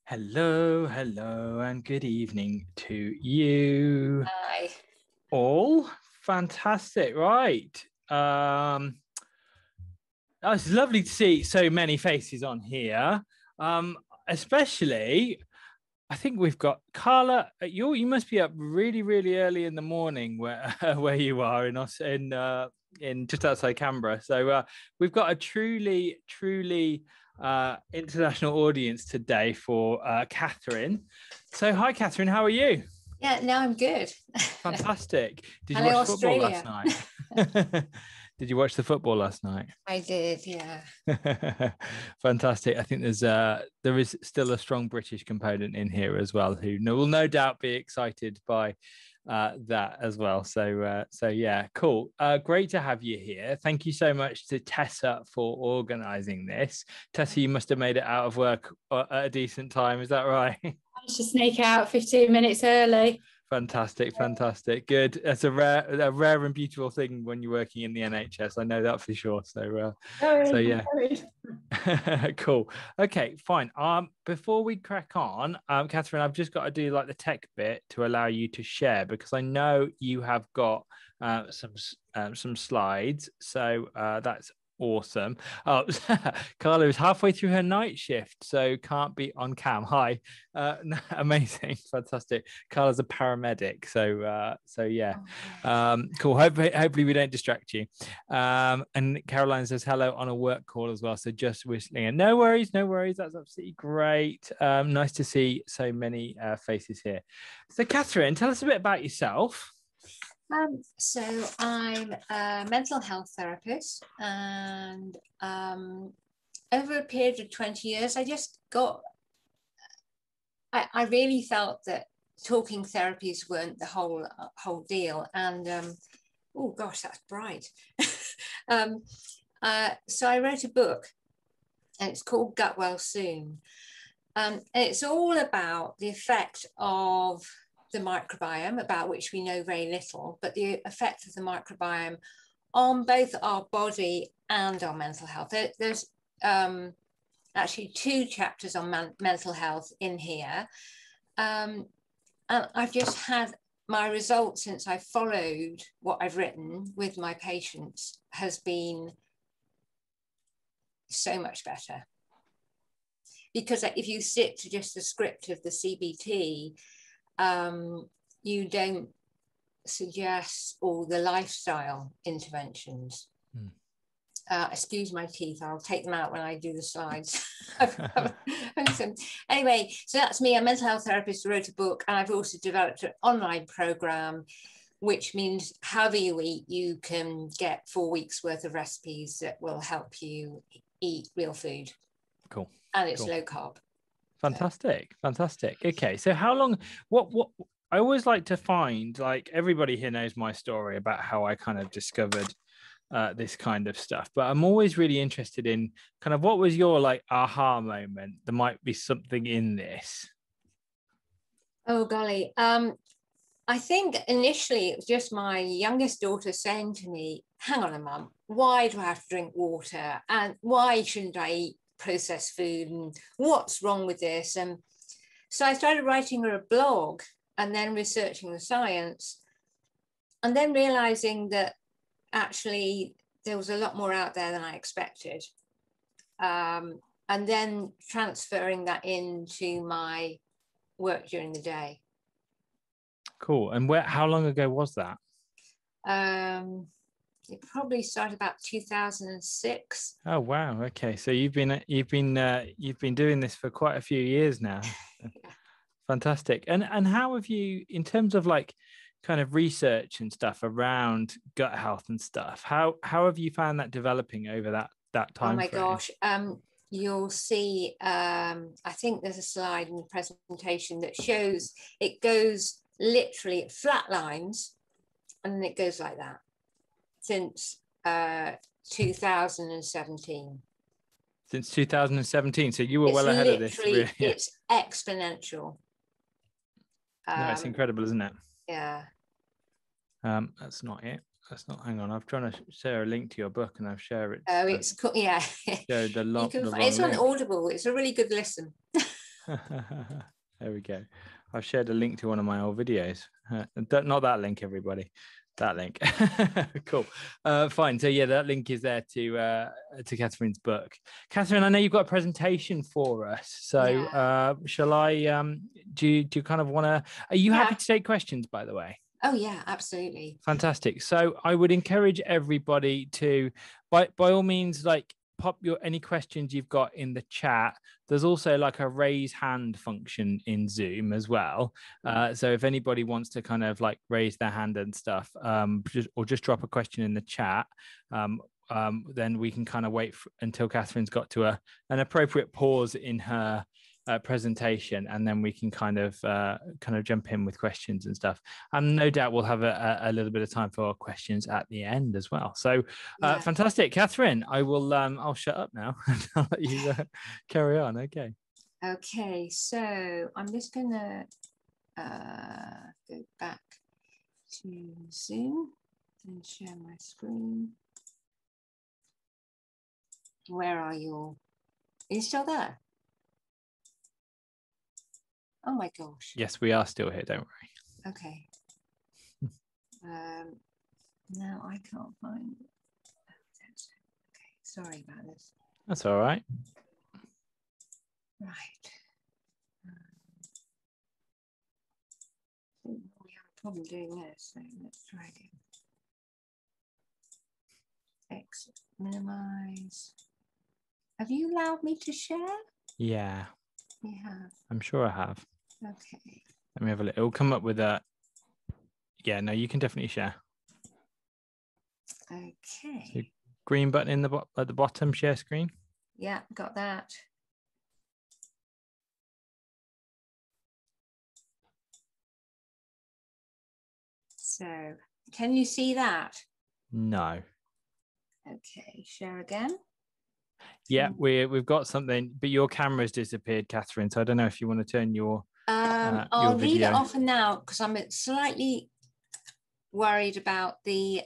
Hello, hello, and good evening to you Hi. all. Fantastic, right? It's lovely to see so many faces on here. Especially, I think we've got Carla. You must be up really, really early in the morning where where you are in us in just outside Canberra. So we've got a truly international audience today for Catherine. So hi, Catherine. How are you? Yeah, no, I'm good. Fantastic. Did you Hello, watch the football last Australia. night? Did you watch the football last night? I did, yeah. Fantastic. I think there is still a strong British component in here as well, who will no doubt be excited by that as well. So yeah, cool. Great to have you here. Thank you so much to Tessa for organising this. Tessa, you must have made it out of work at a decent time. Is that right? Managed to sneak out 15 minutes early. Fantastic. Good. That's a rare and beautiful thing when you're working in the NHS. I know that for sure. So yeah. Cool. Okay, fine. Before we crack on, Catherine, I've just got to do like the tech bit to allow you to share because I know you have got some slides. So that's awesome. Oh, Carla is halfway through her night shift, so can't be on cam. Hi. Amazing, fantastic. Carla's a paramedic, so yeah. Cool. Hopefully we don't distract you. And Caroline says hello on a work call as well. So just whistling. And no worries. That's absolutely great. Nice to see so many faces here. So Catherine, tell us a bit about yourself. So I'm a mental health therapist, and over a period of 20 years, I really felt that talking therapies weren't the whole deal. And oh gosh, that's bright. So I wrote a book, and it's called Gut Well Soon. And it's all about the effect of the microbiome, about which we know very little, but the effect of the microbiome on both our body and our mental health. There's actually 2 chapters on mental health in here. And I've just had my results since I followed what I've written with my patients has been so much better. Because if you stick to just the script of the CBT, you don't suggest all the lifestyle interventions. Excuse my teeth, I'll take them out when I do the slides. Anyway, so that's me, a mental health therapist who wrote a book, and I've also developed an online program, which means however you eat, you can get 4 weeks worth of recipes that will help you eat real food. Cool. And it's low carb. Fantastic. Okay, so how long? What? I always like to find, like, everybody here knows my story about how I kind of discovered this kind of stuff, but I'm always really interested in kind of what was your like aha moment. There might be something in this. Oh golly, I think initially it was just my youngest daughter saying to me, "Hang on a mum, why do I have to drink water? And why shouldn't I eat processed food? And what's wrong with this?" And so I started writing her a blog and then researching the science, and then realizing that actually there was a lot more out there than I expected. And then transferring that into my work during the day. Cool. And how long ago was that? It probably started about 2006. Oh wow. Okay. So you've been doing this for quite a few years now. Yeah. Fantastic. And how have you, in terms of like kind of research and stuff around gut health and stuff, how have you found that developing over that time Oh my frame? gosh. You'll see, I think there's a slide in the presentation that shows it goes literally flat lines, and then it goes like that since 2017. Since 2017. So you were well ahead of this. Really. It's exponential. No, it's incredible, isn't it? Yeah. That's not it. That's not. Hang on. I'm trying to share a link to your book, and I've shared it. Oh, it's cool. Yeah. Show the it's on link. Audible. It's a really good listen. There we go. I've shared a link to one of my old videos. Not that link, everybody. That link. Cool. Fine. So yeah, that link is there to Catherine's book. Catherine, I know you've got a presentation for us. So shall I? Do you kind of want to? Are you happy to take questions? By the way. Oh yeah, absolutely. Fantastic. So I would encourage everybody to, by all means, like pop any questions you've got in the chat. There's also like a raise hand function in Zoom as well. So if anybody wants to kind of like raise their hand and stuff, just drop a question in the chat, then we can kind of wait until Catherine's got to an appropriate pause in her presentation, and then we can kind of jump in with questions and stuff. And no doubt we'll have a little bit of time for questions at the end as well. So fantastic. Catherine, I will I'll shut up now and I'll let you carry on. Okay, so I'm just gonna go back to Zoom and share my screen. Where are you all? Are you still there? Oh my gosh. Yes, we are still here, don't worry. Okay. Now I can't find it. Okay, sorry about this. That's all right. Right. We have a problem doing this, so let's try again. Exit, minimize. Have you allowed me to share? Yeah. You have. I'm sure I have. Okay. Let me have a look. It'll come up with a. Yeah, no, you can definitely share. Okay. So green button at the bottom, share screen. Yeah, got that. So, can you see that? No. Okay, share again. Yeah, we've got something, but your camera's disappeared, Catherine. So I don't know if you want to turn your I'll leave it off for now because I'm slightly worried about the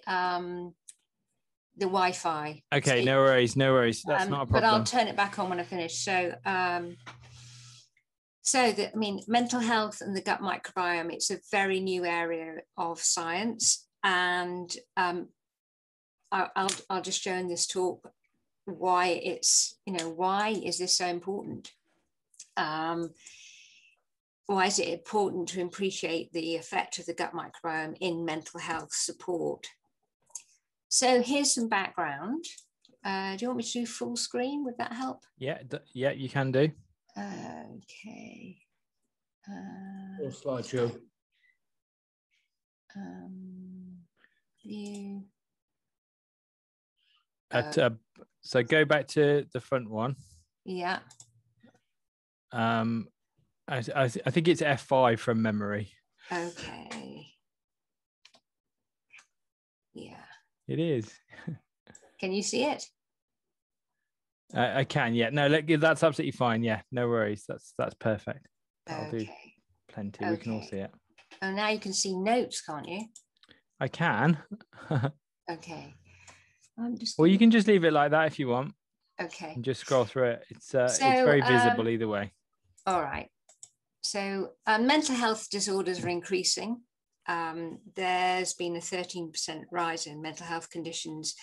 Wi-Fi. Okay, no worries. That's not a problem. But I'll turn it back on when I finish. So, mental health and the gut microbiome, it's a very new area of science, and I'll just show in this talk why it's, why is this so important? Why is it important to appreciate the effect of the gut microbiome in mental health support? So here's some background. Do you want me to do full screen? Would that help? Yeah, you can do. Okay. Or slideshow. View. So go back to the front one. Yeah. I think it's F5 from memory. Okay. Yeah. It is. Can you see it? I can. Yeah. No, that's absolutely fine. Yeah. No worries. That's perfect. That'll do plenty. Okay. We can all see it. Oh, now you can see notes, can't you? I can. Okay. Well, you can just leave it like that if you want. Okay. And just scroll through it. It's very visible either way. All right. So mental health disorders are increasing. There's been a 13% rise in mental health conditions.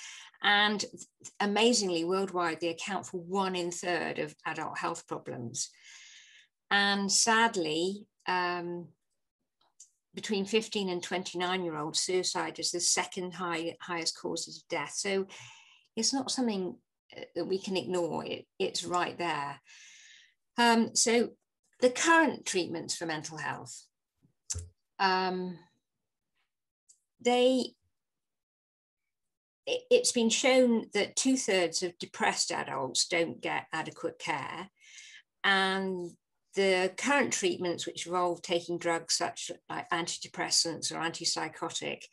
And amazingly, worldwide, they account for 1 in 3 of adult health problems. And sadly, between 15 and 29-year-olds, suicide is the second highest causes of death. So it's not something that we can ignore. It's right there. So the current treatments for mental health, it's been shown that 2/3 of depressed adults don't get adequate care. And the current treatments, which involve taking drugs such like antidepressants or antipsychotic,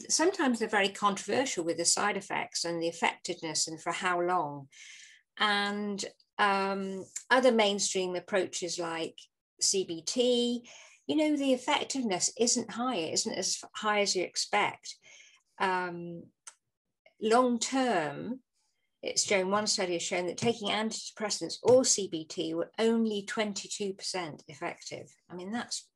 sometimes they're very controversial with the side effects and the effectiveness and for how long. And other mainstream approaches like CBT, the effectiveness isn't high. It isn't as high as you expect. Long term, it's shown, one study has shown that taking antidepressants or CBT were only 22% effective. I mean, that's,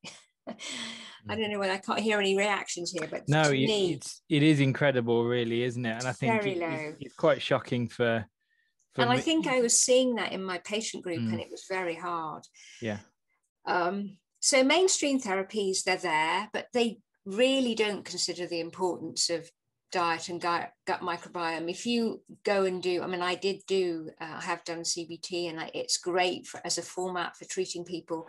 I don't know whether I can't hear any reactions here, but no, to me, it is incredible, really, isn't it? And I think very low. it's quite shocking for and me. I think I was seeing that in my patient group, and it was very hard. Yeah. So mainstream therapies, they're there, but they really don't consider the importance of diet and gut microbiome. If you go and do, I mean, I have done CBT, and it's great as a format for treating people,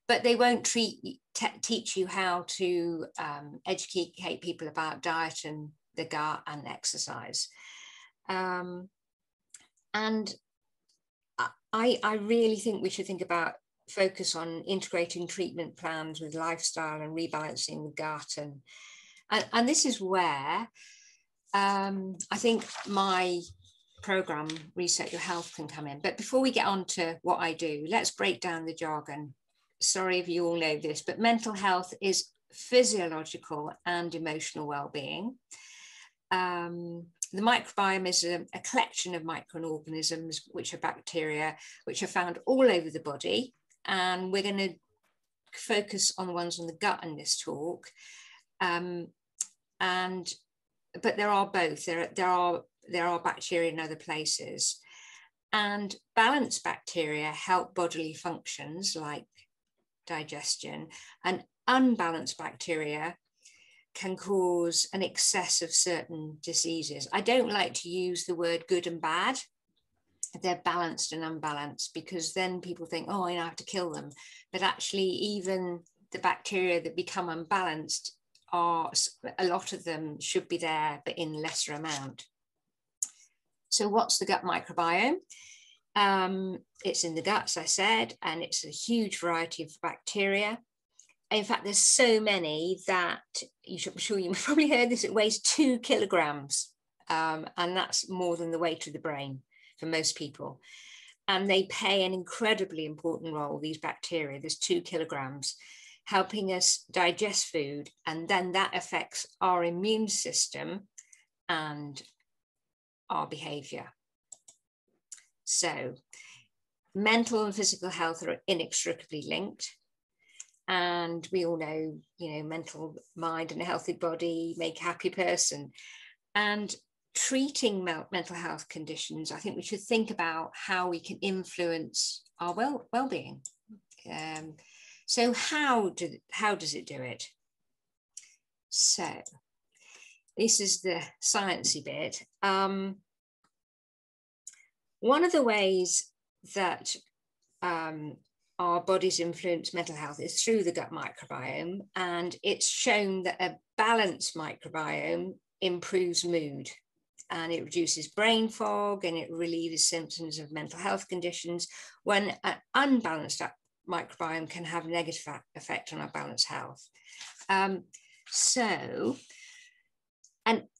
but they won't teach you how to educate people about diet and the gut and exercise. And I really think we should think about focus on integrating treatment plans with lifestyle and rebalancing the gut. And this is where I think my program, Reset Your Health, can come in. But before we get on to what I do, let's break down the jargon. Sorry if you all know this, but mental health is physiological and emotional well-being. The microbiome is a collection of microorganisms, which are bacteria, which are found all over the body. And we're going to focus on the ones on the gut in this talk. But there are both. There are bacteria in other places. And balanced bacteria help bodily functions like digestion, and unbalanced bacteria can cause an excess of certain diseases. I don't like to use the word good and bad. They're balanced and unbalanced, because then people think, oh, I have to kill them. But actually, even the bacteria that become unbalanced, a lot of them should be there, but in lesser amount. So what's the gut microbiome? It's in the guts, I said, and it's a huge variety of bacteria. In fact, there's so many that I'm sure you've probably heard this, it weighs 2 kilograms. And that's more than the weight of the brain for most people. And they play an incredibly important role, these bacteria, there's 2 kilograms, helping us digest food. And then that affects our immune system and our behavior. So mental and physical health are inextricably linked. And we all know, mental mind and a healthy body make a happy person. And treating mental health conditions, I think we should think about how we can influence our well-being. So how does it do it? So this is the sciencey bit. One of the ways that our bodies influence mental health is through the gut microbiome, and it's shown that a balanced microbiome improves mood, and it reduces brain fog, and it relieves symptoms of mental health conditions, when an unbalanced microbiome can have a negative effect on our balanced health. And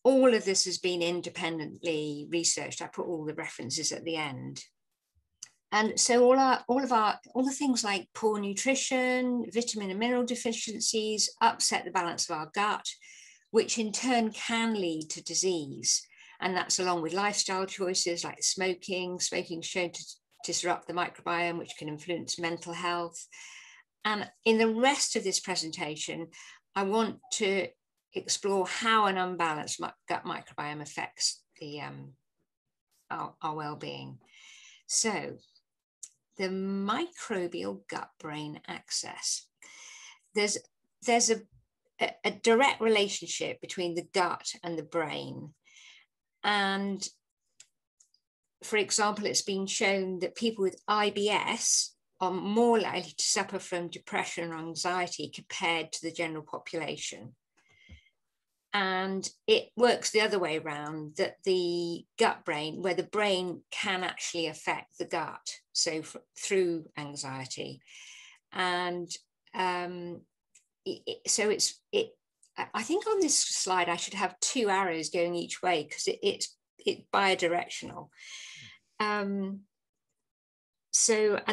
all of this has been independently researched. I put all the references at the end. And so all the things like poor nutrition, vitamin and mineral deficiencies upset the balance of our gut, which in turn can lead to disease. And that's along with lifestyle choices like smoking. Smoking is shown to disrupt the microbiome, which can influence mental health. And in the rest of this presentation, I want to explore how an unbalanced gut microbiome affects our well-being. So the microbial gut-brain axis. There's a direct relationship between the gut and the brain. And for example, it's been shown that people with IBS are more likely to suffer from depression or anxiety compared to the general population. And it works the other way around, that the gut brain, where the brain can actually affect the gut, so through anxiety. And I think on this slide I should have 2 arrows going each way, because it's bidirectional. And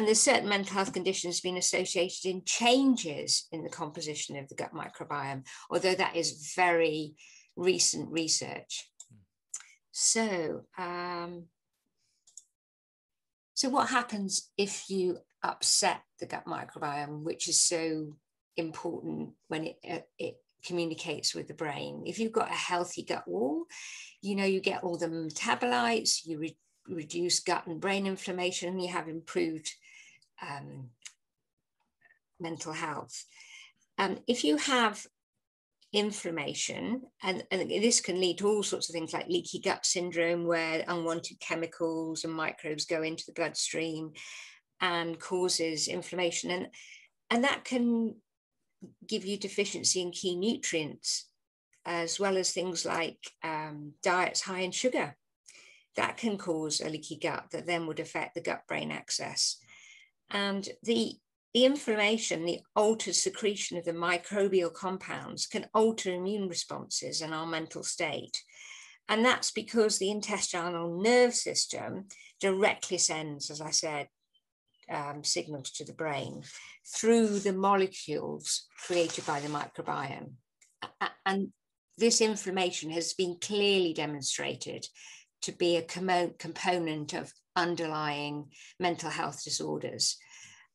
there's certain mental health conditions being associated in changes in the composition of the gut microbiome, although that is very recent research. So So what happens if you upset the gut microbiome, which is so important when it communicates with the brain? If you've got a healthy gut wall, you get all the metabolites, you reduce gut and brain inflammation, you have improved mental health. If you have inflammation, and this can lead to all sorts of things like leaky gut syndrome, where unwanted chemicals and microbes go into the bloodstream and causes inflammation, and that can give you deficiency in key nutrients, as well as things like diets high in sugar. That can cause a leaky gut that then would affect the gut-brain axis. And the inflammation, the altered secretion of the microbial compounds, can alter immune responses and our mental state. And that's because the intestinal nerve system directly sends, as I said, signals to the brain through the molecules created by the microbiome. And this inflammation has been clearly demonstrated to be a component of underlying mental health disorders.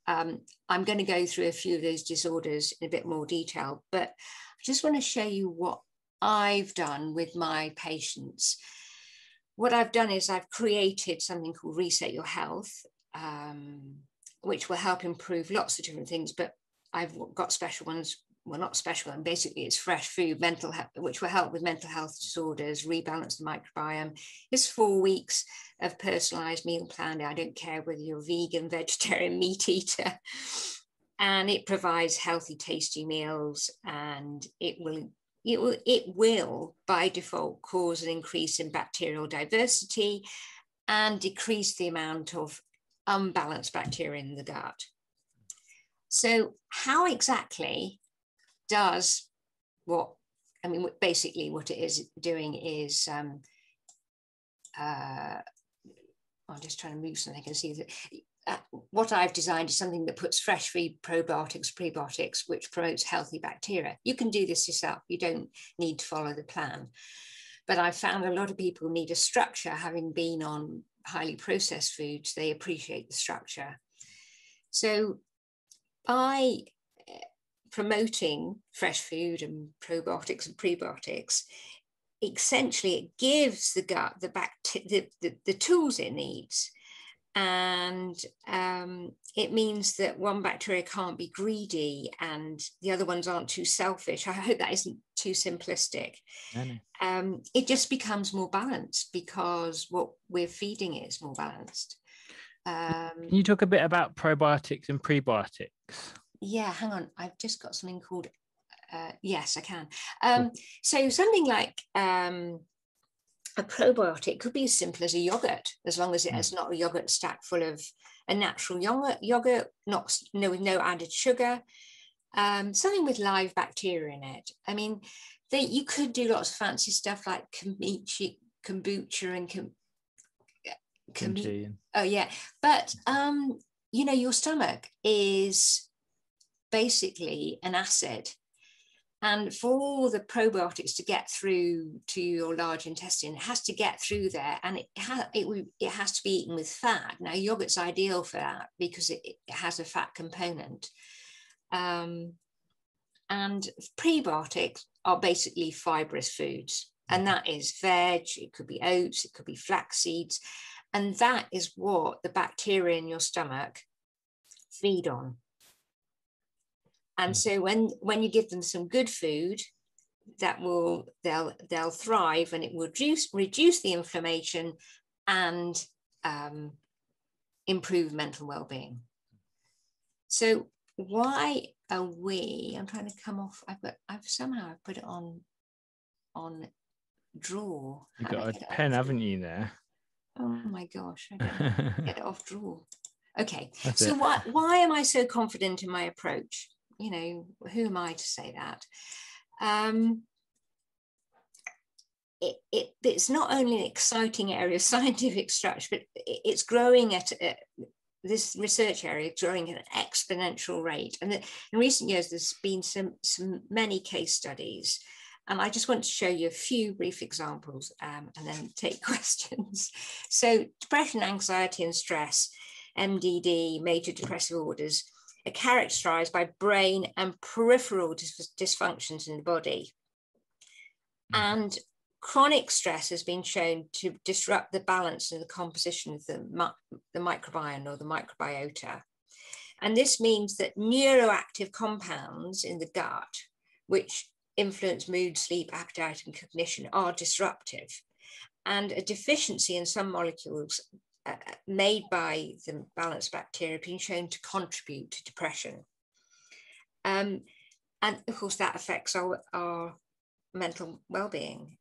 I'm going to go through a few of those disorders in a bit more detail, but I just want to show you what I've done with my patients. What I've done is I've created something called Reset Your Health, which will help improve lots of different things, but I've got special ones. Well, not special, and basically it's fresh food, mental health, which will help with mental health disorders, rebalance the microbiome. It's 4 weeks of personalized meal planning. I don't care whether you're vegan, vegetarian, meat eater, and it provides healthy, tasty meals, and it will by default cause an increase in bacterial diversity and decrease the amount of unbalanced bacteria in the gut. So how exactly does basically what it is doing is, I'm just trying to move something and see that what I've designed is something that puts fresh food, probiotics, prebiotics, which promotes healthy bacteria. You can do this yourself. You don't need to follow the plan. But I've found a lot of people need a structure. Having been on highly processed foods, they appreciate the structure. So by promoting fresh food and probiotics and prebiotics, essentially it gives the gut the tools it needs, and it means that one bacteria can't be greedy and the other ones aren't too selfish. I hope that isn't too simplistic. No. It just becomes more balanced because what we're feeding it is more balanced. Can you talk a bit about probiotics and prebiotics? Yeah, hang on. I've just got something called, yes, I can. So something like a probiotic could be as simple as a yogurt, as long as it has not a yogurt stack full of a natural yogurt, with no added sugar, something with live bacteria in it. I mean, you could do lots of fancy stuff like kombucha and kimchi. Oh yeah, but your stomach is basically an acid, and for all the probiotics to get through to your large intestine, it has to get through there, and it has to be eaten with fat. Now yogurt's ideal for that because it has a fat component, and prebiotics are basically fibrous foods, and that is veg, it could be oats, it could be flax seeds, and that is what the bacteria in your stomach feed on. And so when you give them some good food, they'll thrive, and it will reduce the inflammation and improve mental well-being. So why are we? I'm trying to come off. I've somehow put it on draw. You've got a pen, haven't you? There. Oh my gosh! I don't know how to get it off draw. Okay. That's so it. why am I so confident in my approach? Who am I to say that? It's not only an exciting area of scientific structure, but it's growing at this research area growing at an exponential rate. And in recent years, there's been many case studies. And I just want to show you a few brief examples and then take questions. So depression, anxiety, and stress. MDD, major depressive orders, are characterized by brain and peripheral dysfunctions in the body. And chronic stress has been shown to disrupt the balance and the composition of the microbiome or the microbiota. And this means that neuroactive compounds in the gut, which influence mood, sleep, appetite, and cognition, are disruptive. And a deficiency in some molecules made by the balanced bacteria have been shown to contribute to depression. And of course, that affects our mental well-being.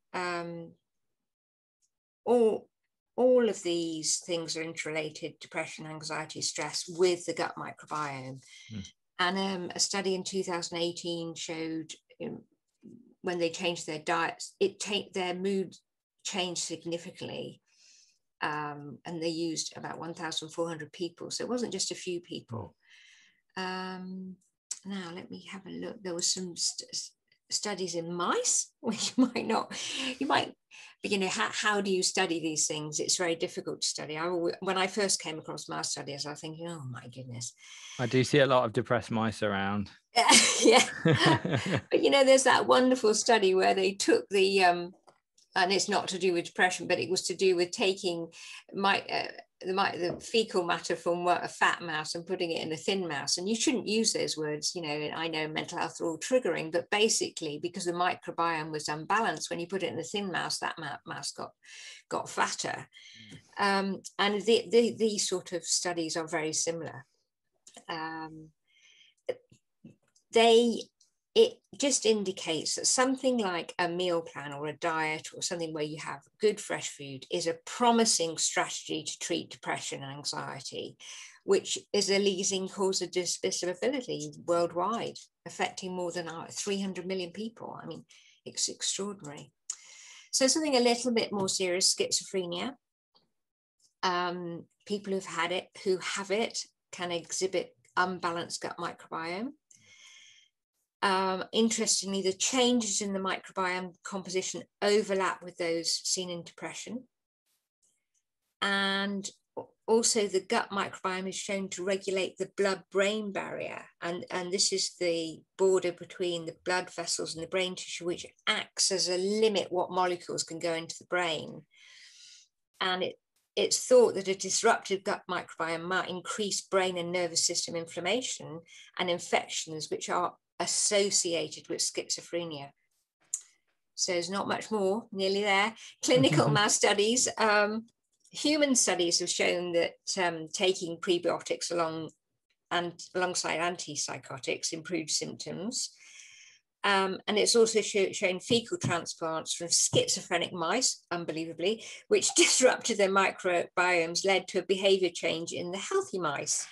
All of these things are interrelated: depression, anxiety, stress, with the gut microbiome. And a study in 2018 showed when they changed their diets, their mood changed significantly. And they used about 1,400 people. So it wasn't just a few people. Now, let me have a look. There was some studies in mice, which you might, how do you study these things? It's very difficult to study. When I first came across mouse studies, I was thinking, oh my goodness. I do see a lot of depressed mice around. Yeah. But there's that wonderful study where they took the, and it's not to do with depression, but it was to do with taking the fecal matter from a fat mouse and putting it in a thin mouse. And you shouldn't use those words, I know mental health are all triggering, but basically because the microbiome was unbalanced, when you put it in a thin mouse, that mouse got fatter. And these sort of studies are very similar. It just indicates that something like a meal plan or a diet or something where you have good fresh food is a promising strategy to treat depression and anxiety, which is a leading cause of disability worldwide, affecting more than 300 million people. I mean, it's extraordinary. So something a little bit more serious, schizophrenia. People who have it can exhibit unbalanced gut microbiome. Interestingly, the changes in the microbiome composition overlap with those seen in depression. And also the gut microbiome is shown to regulate the blood-brain barrier. And this is the border between the blood vessels and the brain tissue, which acts as a limit what molecules can go into the brain. And it's thought that a disrupted gut microbiome might increase brain and nervous system inflammation and infections, which are associated with schizophrenia. So there's not much more, nearly there. Clinical mouse studies, human studies have shown that taking prebiotics alongside antipsychotics improved symptoms. And it's also shown fecal transplants from schizophrenic mice, unbelievably, which disrupted their microbiomes, led to a behavior change in the healthy mice,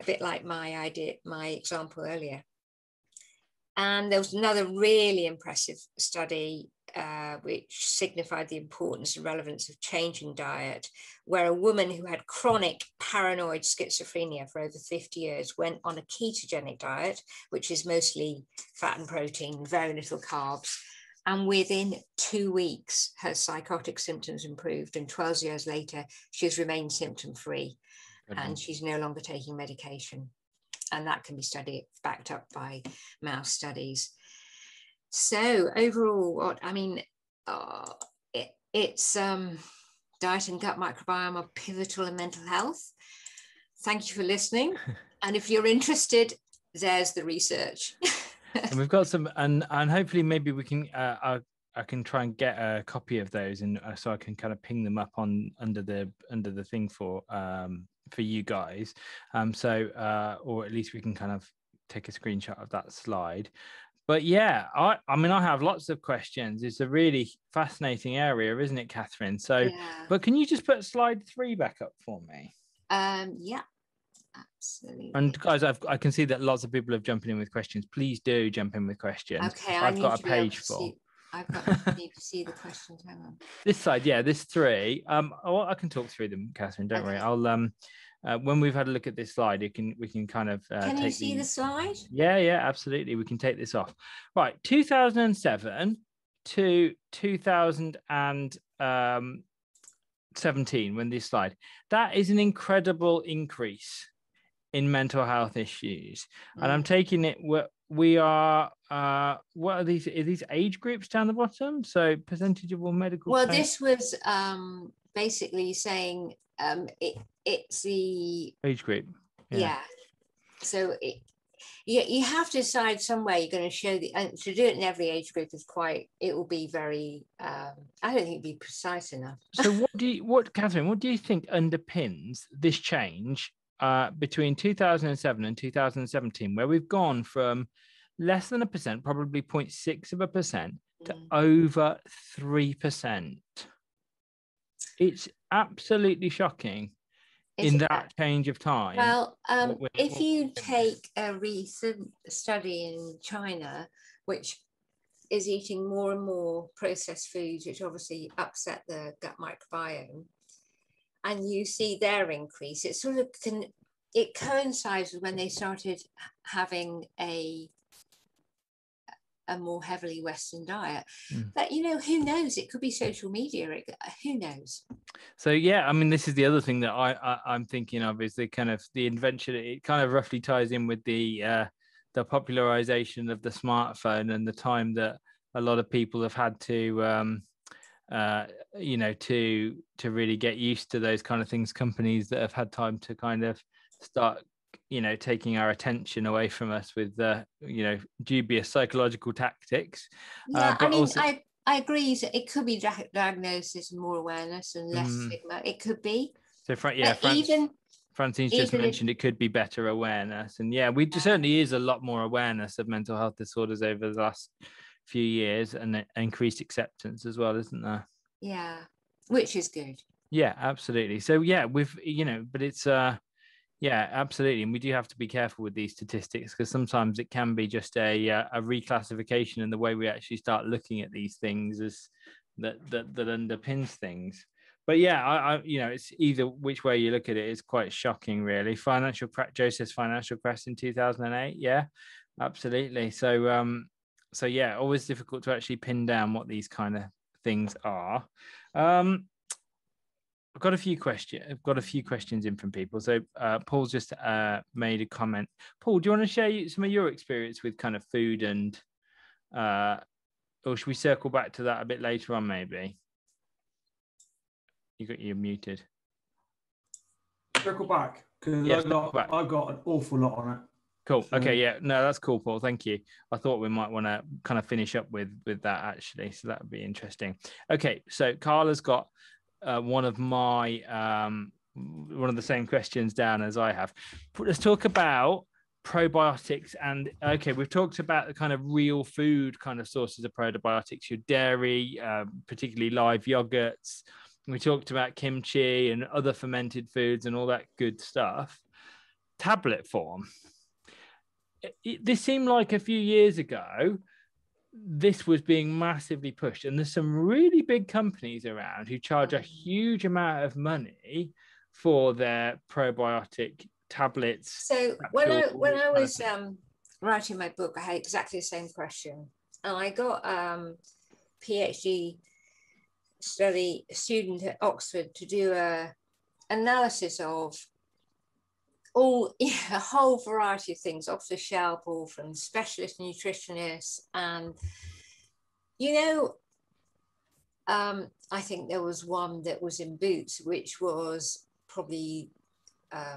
a bit like my example earlier. And there was another really impressive study which signified the importance and relevance of changing diet, where a woman who had chronic paranoid schizophrenia for over 50 years went on a ketogenic diet, which is mostly fat and protein, very little carbs. And within 2 weeks, her psychotic symptoms improved. And 12 years later, she has remained symptom-free. And she's no longer taking medication. And that can be backed up by mouse studies. So overall, it's diet and gut microbiome are pivotal in mental health. Thank you for listening. And if you're interested, there's the research. And we've got some, and hopefully maybe we can, I can try and get a copy of those, and so I can kind of ping them up under the thing for you guys. Or at least we can kind of take a screenshot of that slide. But yeah, I have lots of questions. It's a really fascinating area, isn't it, Catherine? So, yeah. But can you just put slide 3 back up for me? Yeah, absolutely. And guys, I can see that lots of people are jumping in with questions. Please do jump in with questions. Okay, I've got a page full. I need to see the questions. Hang on. This side, yeah, this 3. I can talk through them, Catherine. Don't worry. I'll when we've had a look at this slide, we can kind of can you see the slide? Yeah, absolutely. We can take this off. Right, 2007 to 2000 and 17, when this slide, that is an incredible increase in mental health issues. And I'm taking it, we are, what are these? Are these age groups down the bottom? So percentage of all medical. Well, this was basically saying it's the age group. Yeah. So you have to decide somewhere you're going to show and to do it in every age group is it will be very, I don't think it'd be precise enough. So Catherine, what do you think underpins this change between 2007 and 2017, where we've gone from less than 1%, probably 0.6%, to over 3%? It's absolutely shocking in that change of time. Well, if you take a recent study in China, which is eating more and more processed foods, which obviously upset the gut microbiome, and you see their increase, it sort of it coincides with when they started having a more heavily Western diet. But who knows, it could be social media, who knows. So yeah, I mean, this is the other thing that I'm thinking of, is the kind of the invention. It kind of roughly ties in with the popularization of the smartphone and the time that a lot of people have had to to really get used to those kind of things. Companies that have had time to kind of start taking our attention away from us with dubious psychological tactics. Yeah, I mean, I agree. So it could be diagnosis and more awareness and less stigma. It could be. So Francine's just mentioned it could be better awareness, and certainly is a lot more awareness of mental health disorders over the last few years, and increased acceptance as well, isn't there? Yeah, which is good. Yeah, absolutely. So but it's yeah, absolutely. And we do have to be careful with these statistics, because sometimes it can be just a reclassification in the way we actually start looking at these things as that underpins things. But yeah, it's either which way you look at it is quite shocking, really. Joseph's financial crash in 2008. Yeah, absolutely. So, yeah, always difficult to actually pin down what these kind of things are. I've got a few questions in from people. So Paul's just made a comment. Paul, do you want to share some of your experience with kind of food and, or should we circle back to that a bit later on, maybe? You're muted. Circle back, because I've got an awful lot on it. Cool. Okay. Yeah. No, that's cool, Paul. Thank you. I thought we might want to kind of finish up with that, actually. So that would be interesting. Okay. So Carla's got one of the same questions down as I have. Let's talk about probiotics. And okay, we've talked about the kind of real food kind of sources of probiotics, your dairy, particularly live yogurts. We talked about kimchi and other fermented foods and all that good stuff. Tablet form. This seemed like a few years ago this was being massively pushed, and there's some really big companies around who charge a huge amount of money for their probiotic tablets. So when I was writing my book, I had exactly the same question, and I got PhD student at Oxford to do a analysis of a whole variety of things off the shelf, all from specialist nutritionists. And I think there was one that was in Boots, which was probably I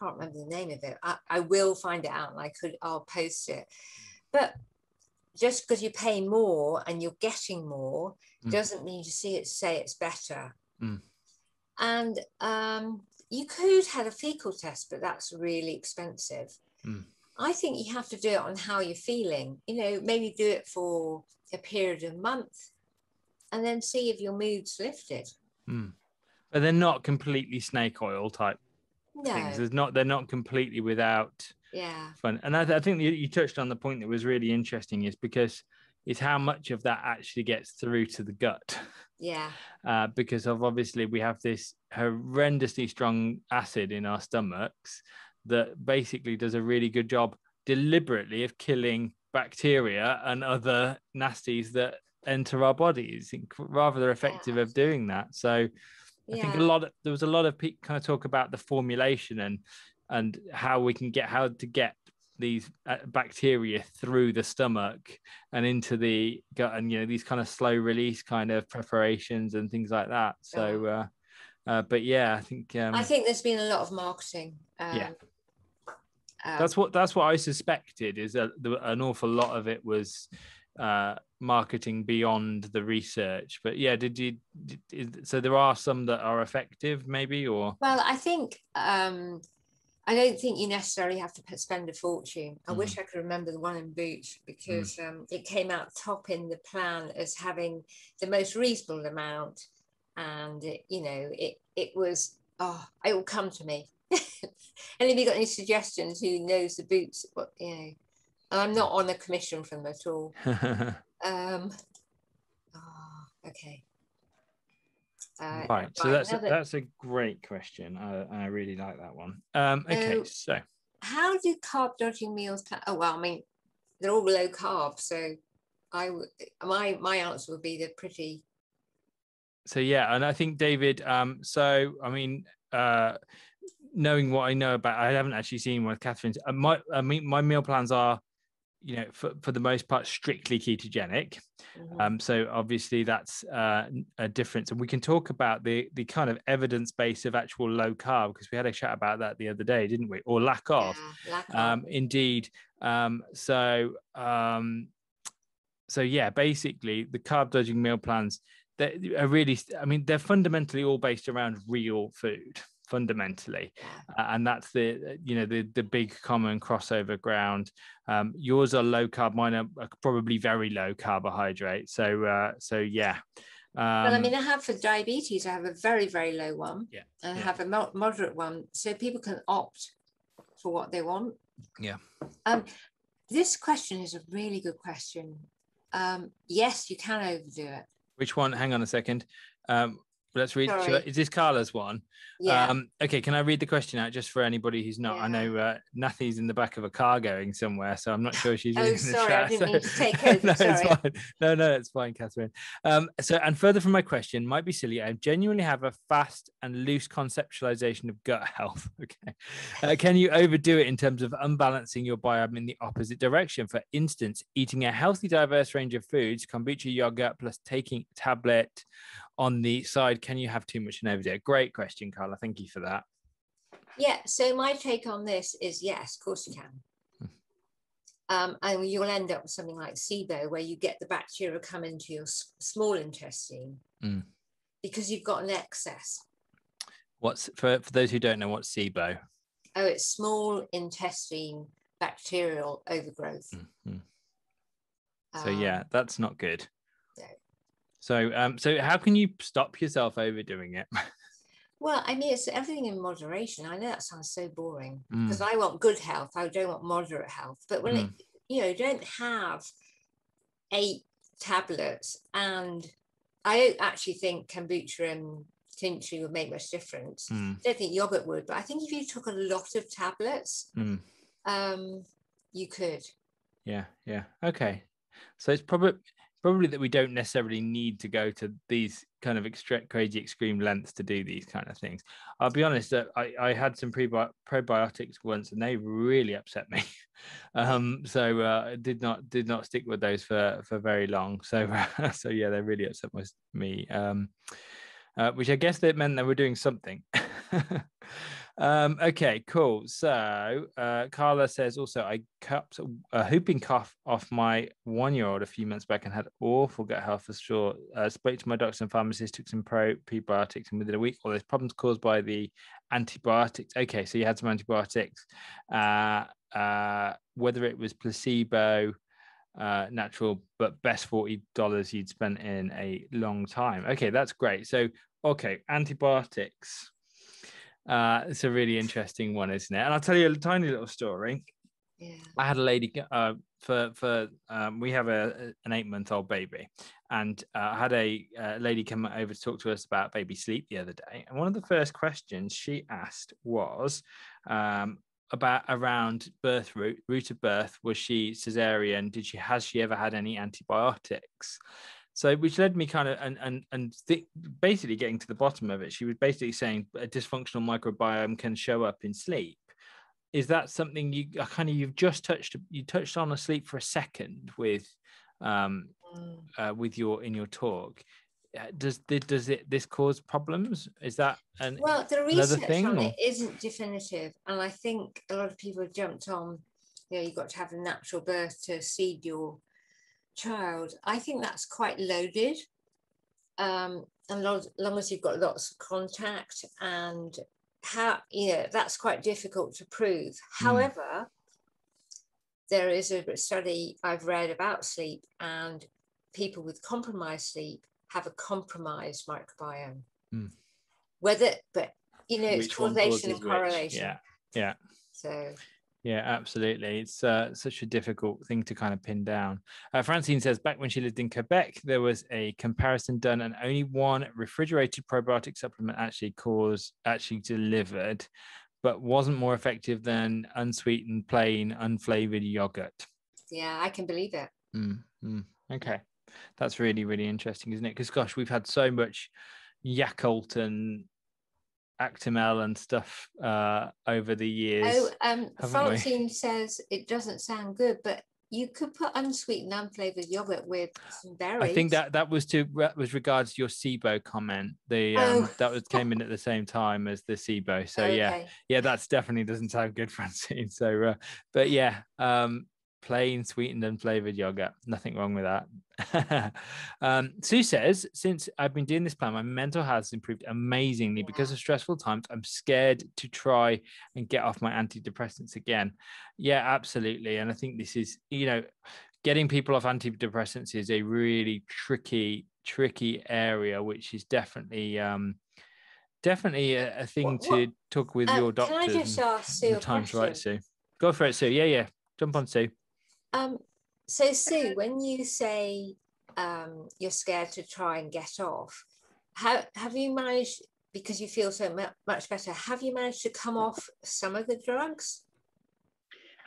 can't remember the name of it. I will find it out, and I'll post it. But just because you pay more and you're getting more doesn't mean you say it's better. And you could have a fecal test, but that's really expensive. I think you have to do it on how you're feeling. Maybe do it for a period of a month and then see if your mood's lifted. But they're not completely snake oil type things. They're not completely without fun. And I think you touched on the point that was really interesting, is because it's how much of that actually gets through to the gut. Because of obviously we have this horrendously strong acid in our stomachs that basically does a really good job deliberately of killing bacteria and other nasties that enter our bodies. Rather effective of doing that. So I think there was a lot of kind of talk about the formulation and how to get these bacteria through the stomach and into the gut, and these kind of slow release kind of preparations and things like that. So but yeah, I think there's been a lot of marketing. That's what I suspected, is that an awful lot of it was marketing beyond the research. But yeah, so there are some that are effective, maybe? Or I think I don't think you necessarily have to spend a fortune. I wish I could remember the one in Boots, because it came out top in the plan as having the most reasonable amount, and it was, it will come to me. And if you've got any suggestions, who knows the Boots, I'm not on a commission from them at all. Okay. Right, so that's a great question. I really like that one. Okay, so how do carb dodging meals they're all low carb, so my answer would be they're pretty. So yeah, and I think, David, knowing what I know about, I haven't actually seen one with Catherine's. My meal plans are, for the most part, strictly ketogenic. So obviously that's a difference, and we can talk about the kind of evidence base of actual low carb, because we had a chat about that the other day, didn't we? Or lack of. Indeed. So yeah, basically the carb dodging meal plans, they are really, they're fundamentally all based around real food, fundamentally, and that's the big common crossover ground. Yours are low carb, mine are probably very low carbohydrate. So yeah. I have for diabetes, I have a very, very low one, and I have a moderate one, so people can opt for what they want. This question is a really good question. Yes, you can overdo it. Which one? Hang on a second. Let's read. Is this Carla's one? Yeah. Okay, can I read the question out just for anybody who's not? I know Nathy's in the back of a car going somewhere, so I'm not sure she's reading the chat. I didn't mean to take over. No, it's fine. No, it's fine, Catherine. And further from my question, might be silly, I genuinely have a fast and loose conceptualization of gut health. Okay. Can you overdo it in terms of unbalancing your biome in the opposite direction? For instance, eating a healthy, diverse range of foods, kombucha, yogurt, plus taking a tablet on the side, can you have too much and overdo it? Great question, Carla. Thank you for that. Yeah, so my take on this is yes, of course you can. And you'll end up with something like SIBO, where you get the bacteria come into your small intestine because you've got an excess. What's for those who don't know, what's SIBO? Oh, it's small intestine bacterial overgrowth. So yeah, that's not good. No. So how can you stop yourself overdoing it? Well, it's everything in moderation. I know that sounds so boring, because I want good health. I don't want moderate health. But when don't have 8 tablets, and I don't actually think kombucha and tincture would make much difference. I don't think yogurt would, but I think if you took a lot of tablets, you could. Yeah. Okay. So it's probably that we don't necessarily need to go to these kind of crazy extreme lengths to do these kind of things. I'll be honest, that I had some probiotics once, and they really upset me. So I did not stick with those for very long. So yeah, they really upset me. Which I guess that meant they were doing something. Okay, cool. So Carla says also, I cut a whooping cough off my 1-year-old a few months back and had awful gut health for sure. Spoke to my doctor and pharmacist, took some prebiotics, and within a week all those problems caused by the antibiotics. Okay, so you had some antibiotics. Whether it was placebo, natural, but best $40 you'd spent in a long time. Okay, that's great. So antibiotics. It's a really interesting one, isn't it? And I'll tell you a tiny little story. Yeah. I had a lady we have an 8-month-old baby, and I had a lady come over to talk to us about baby sleep the other day. And one of the first questions she asked was about around birth route of birth. Was she cesarean? Has she ever had any antibiotics? So which led me kind of basically getting to the bottom of it. She was basically saying a dysfunctional microbiome can show up in sleep. Is that something you've just touched on asleep for a second with in your talk? Does this cause problems? Is that the another research thing, on or? it isn't definitive, and I think a lot of people have jumped on, you've got to have a natural birth to seed your child. I think that's quite loaded, and long as you've got lots of contact, and that's quite difficult to prove. However, there is a study I've read about sleep, and people with compromised sleep have a compromised microbiome. It's causation and correlation. Yeah. So. Yeah, absolutely. It's such a difficult thing to kind of pin down. Francine says back when she lived in Quebec, there was a comparison done, and only one refrigerated probiotic supplement actually delivered, but wasn't more effective than unsweetened, plain, unflavored yogurt. Yeah, I can believe it. Okay, that's really, really interesting, isn't it? Because gosh, we've had so much Yakult and Actimel and stuff over the years. Francine says it doesn't sound good, but you could put unsweetened, unflavored yogurt with some berries. I think that was regards to your SIBO comment. That came in at the same time as the SIBO. So okay. yeah, that's definitely doesn't sound good, Francine. So, but yeah, plain sweetened and flavored yogurt, nothing wrong with that. Sue says, since I've been doing this plan, my mental health has improved amazingly. Because of stressful times, I'm scared to try and get off my antidepressants again. Yeah, absolutely. And I think this is, getting people off antidepressants is a really tricky area, which is definitely a thing to talk with your doctors. Can I just ask Sue a question? Right, Sue. Go for it, Sue. Yeah. Jump on, Sue. So Sue, when you say you're scared to try and get off, have you managed, because you feel so much better, have you managed to come off some of the drugs?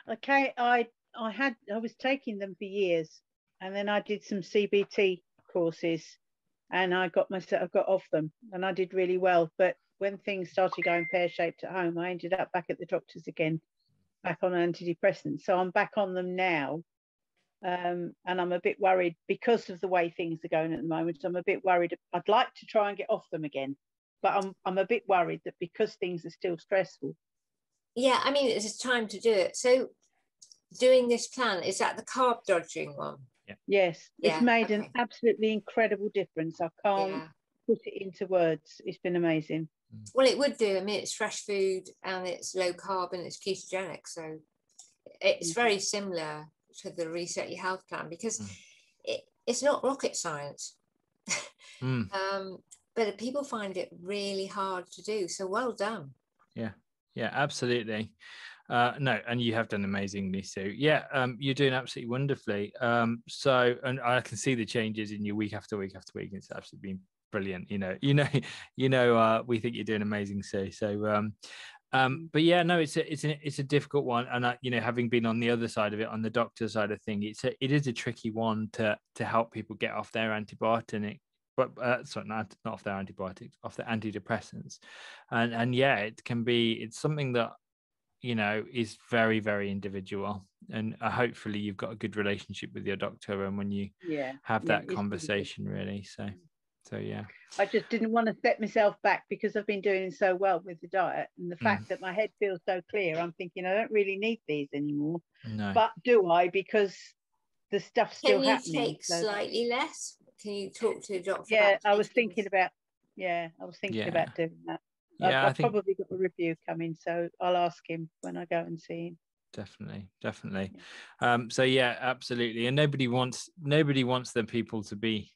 Okay, I was taking them for years, and then I did some CBT courses, and I got off them, and I did really well. But when things started going pear-shaped at home, I ended up back at the doctor's again, back on antidepressants. So I'm back on them now, and I'm a bit worried because of the way things are going at the moment. So I'm a bit worried. I'd like to try and get off them again, but I'm a bit worried that because things are still stressful. Yeah, I mean, it's time to do it. So doing this plan, is that the carb dodging one? Yeah. Yes, it's made an absolutely incredible difference. I can't put it into words. It's been amazing. Well, it would do. I mean, it's fresh food and it's low carb and it's ketogenic. So it's very similar to the Reset Your Health plan, because it's not rocket science. But people find it really hard to do. So well done. Yeah, absolutely. No, and you have done amazingly, Sue. Yeah, you're doing absolutely wonderfully. So, and I can see the changes in you week after week after week. It's absolutely been brilliant. We think you're doing amazing, Sue. So, but yeah, no, it's a difficult one, and having been on the other side of it, on the doctor side of thing, it is a tricky one to help people get off their antibiotic. But sorry, not off their antibiotics, off their antidepressants, and yeah, it's something that is very, very individual, and hopefully you've got a good relationship with your doctor, and when you have that conversation, really. So yeah, I just didn't want to set myself back because I've been doing so well with the diet, and the fact that my head feels so clear, I'm thinking I don't really need these anymore. No. But do I? Because the stuff's still happening. Can you take slightly less? Can you talk to the doctor? Yeah, I was thinking about about doing that. Yeah, I've probably got a review coming, so I'll ask him when I go and see him. Definitely. So yeah, absolutely. And nobody wants people to be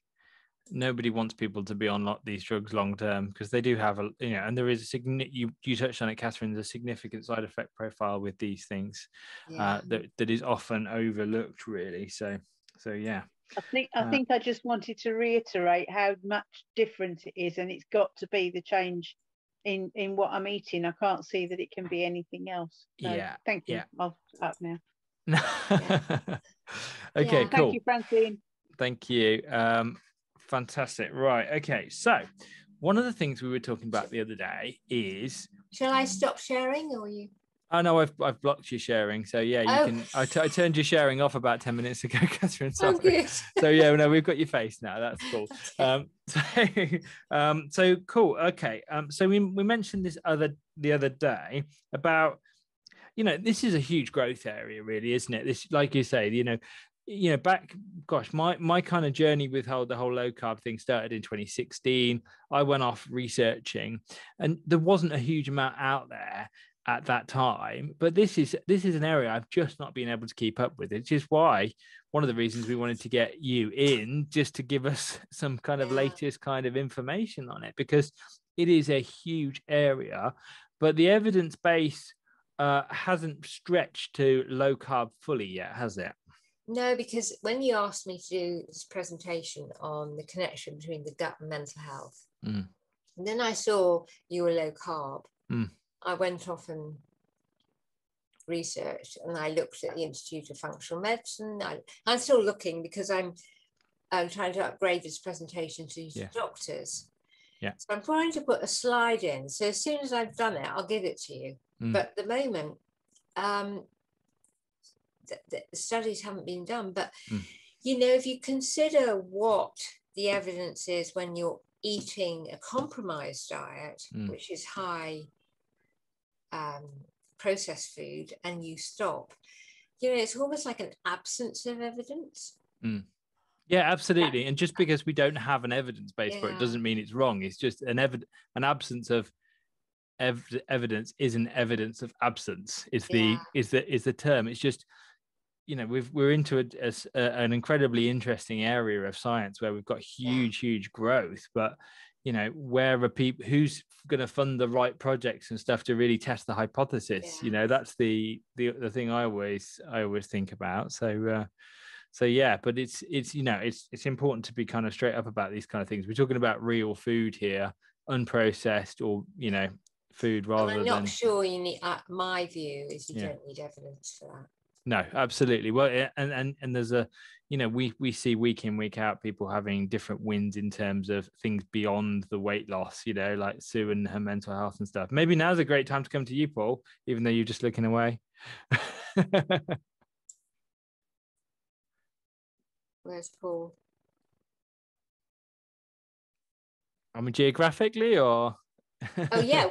on these drugs long term, because they do have and there is you touched on it, Catherine, there's a significant side effect profile with these things that is often overlooked, really. So yeah. I think I just wanted to reiterate how much different it is, and it's got to be the change in what I'm eating. I can't see that it can be anything else. So, thank you. I'll up now. Okay, cool. Thank you, Francine. Thank you. Fantastic. Right. Okay. So one of the things we were talking about the other day is... Shall I stop sharing or you? Oh, no, I've blocked your sharing. So, yeah, you can... I turned your sharing off about 10 minutes ago, Catherine. Sorry. Good. So, yeah, no, we've got your face now. That's cool. Okay. So cool. Okay. So we mentioned the other day about, this is a huge growth area, really, isn't it? This, like you say, back, gosh, my kind of journey with the whole low carb thing started in 2016. I went off researching, and there wasn't a huge amount out there at that time. But this is an area I've just not been able to keep up with. It's just why one of the reasons we wanted to get you in, just to give us some kind of latest kind of information on it, because it is a huge area, but the evidence base hasn't stretched to low carb fully yet, has it? No, because when you asked me to do this presentation on the connection between the gut and mental health, and then I saw you were low carb, I went off and researched, and I looked at the Institute of Functional Medicine. I'm still looking because I'm trying to upgrade this presentation to doctors. Yeah. So I'm trying to put a slide in. So as soon as I've done it, I'll give it to you. But at the moment, the studies haven't been done. But, if you consider what the evidence is when you're eating a compromised diet, which is high processed food, and you stop, it's almost like an absence of evidence. Yeah, absolutely. And just because we don't have an evidence base for it doesn't mean it's wrong. It's just an absence of evidence isn't evidence of absence. Is the term. It's just, we're into an incredibly interesting area of science where we've got huge growth, but where are people, who's going to fund the right projects and stuff to really test the hypothesis? That's the thing I always think about. So yeah, but it's important to be kind of straight up about these kind of things. We're talking about real food here, unprocessed, or food rather than... I'm not sure you need, my view is you don't need evidence for that. No, absolutely. Well, and there's we see week in, week out people having different wins in terms of things beyond the weight loss, like Sue and her mental health and stuff. Maybe now's a great time to come to you, Paul, even though you're just looking away. Where's Paul? I mean, geographically, or... Oh yeah,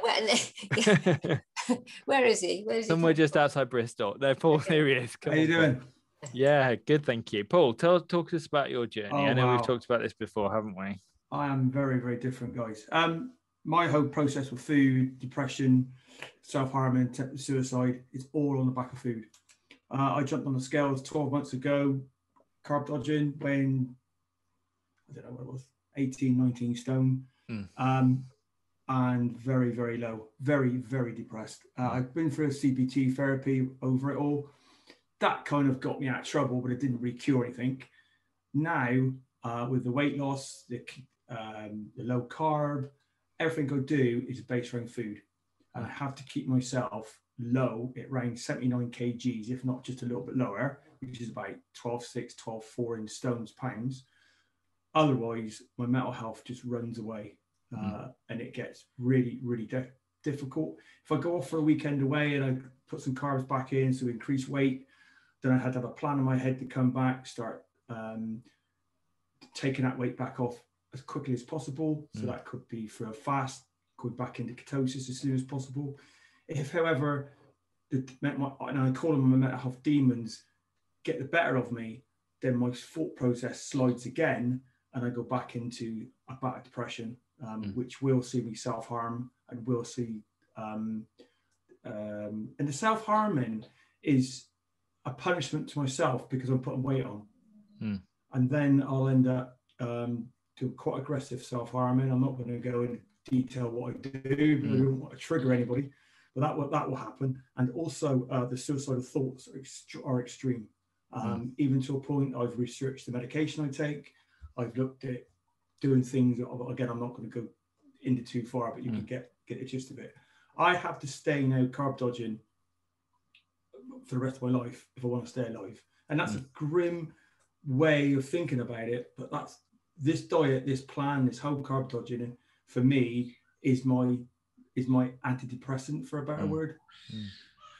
where is he? Somewhere just outside Bristol. There, Paul. Here he is. How you doing? Yeah, good, thank you. Paul, talk to us about your journey. I know we've talked about this before, haven't we? I am very, very different, guys. My whole process with food, depression, self-harming, suicide, is all on the back of food. I jumped on the scales 12 months ago, carb dodging, weighing, I don't know what it was, 18, 19 stone. And very, very low, very, very depressed. I've been through a CBT therapy over it all. That kind of got me out of trouble, but it didn't really cure anything. Now, with the weight loss, the low carb, everything I do is based around food. And I have to keep myself low at around 79 kgs, if not just a little bit lower, which is about 12.6, 12.4 in stones, pounds. Otherwise, my mental health just runs away. And it gets really, really difficult. If I go off for a weekend away and I put some carbs back in, so increase weight, then I had to have a plan in my head to come back, start taking that weight back off as quickly as possible. So that could be for a fast, go back into ketosis as soon as possible. If, however, and I call them my mental health demons, get the better of me, then my thought process slides again, and I go back into a bout of depression. Which will see me self-harm, and will see and the self-harming is a punishment to myself because I'm putting weight on, and then I'll end up doing quite aggressive self-harming. I'm not going to go into detail what I do, but I don't want to trigger anybody, but that will happen. And also the suicidal thoughts are extreme, even to a point I've researched the medication I take. I've looked at doing things, again, I'm not going to go into too far, but you can get the gist of it. I have to stay now carb dodging for the rest of my life if I want to stay alive. And that's a grim way of thinking about it, but that's this diet, this plan, this whole carb dodging, for me is my antidepressant, for a better word.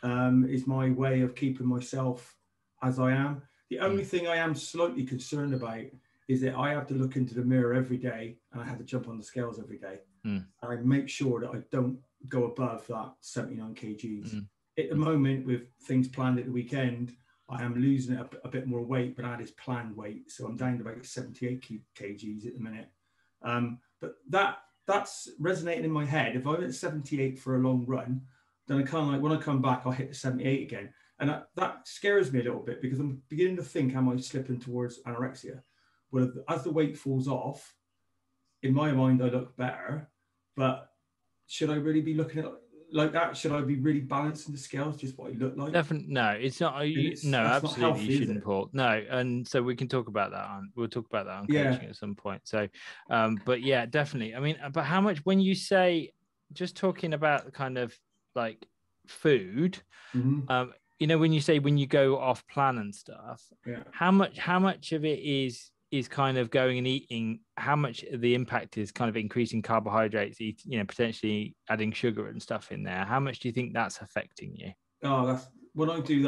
Is my way of keeping myself as I am. The only thing I am slightly concerned about is that I have to look into the mirror every day, and I have to jump on the scales every day. And I make sure that I don't go above that 79 kgs. At the moment, with things planned at the weekend, I am losing a bit more weight, but that is planned weight. So I'm down to about 78 kgs at the minute. But that's resonating in my head. If I'm at 78 for a long run, then I kind of like, when I come back, I'll hit the 78 again. And that scares me a little bit, because I'm beginning to think, am I slipping towards anorexia? Well, as the weight falls off, in my mind, I look better, but should I really be looking at like that? Should I be really balancing the scales, just what I look like? Definitely no. It's not. No, absolutely, healthy, you shouldn't, Paul. No, and so we can talk about that. We'll talk about that on coaching at some point. So, but yeah, definitely. I mean, but how much, when you say, just talking about kind of like food, you know, when you say when you go off plan and stuff, how much of it is kind of going and eating, how much of the impact is kind of increasing carbohydrates, you know, potentially adding sugar and stuff in there? How much do you think that's affecting you? Oh, that's when I do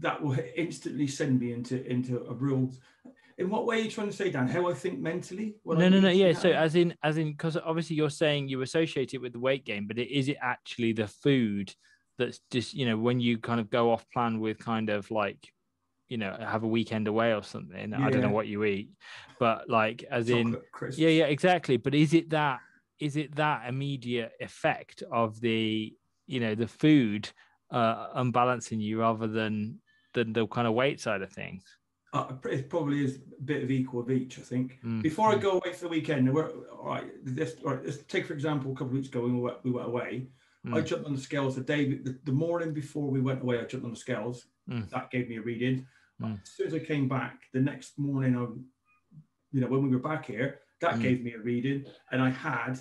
that will instantly send me into a real. In what way are you trying to say, Dan? How I think mentally? No. Yeah. So as in, because obviously you're saying you associate it with the weight gain, but is it actually the food that's just, you know, when you kind of go off plan with kind of like, you know, have a weekend away or something? I don't know what you eat, but like, as chocolate, in, crisps. Yeah, exactly. But is it that immediate effect of the, you know, the food unbalancing you rather than the kind of weight side of things? It probably is a bit of equal of each, I think. Before I go away for the weekend, let's take, for example, a couple of weeks ago, we went away. I jumped on the scales the morning before we went away. I jumped on the scales. That gave me a reading. As soon as I came back, the next morning, when we were back here, that gave me a reading. And I had,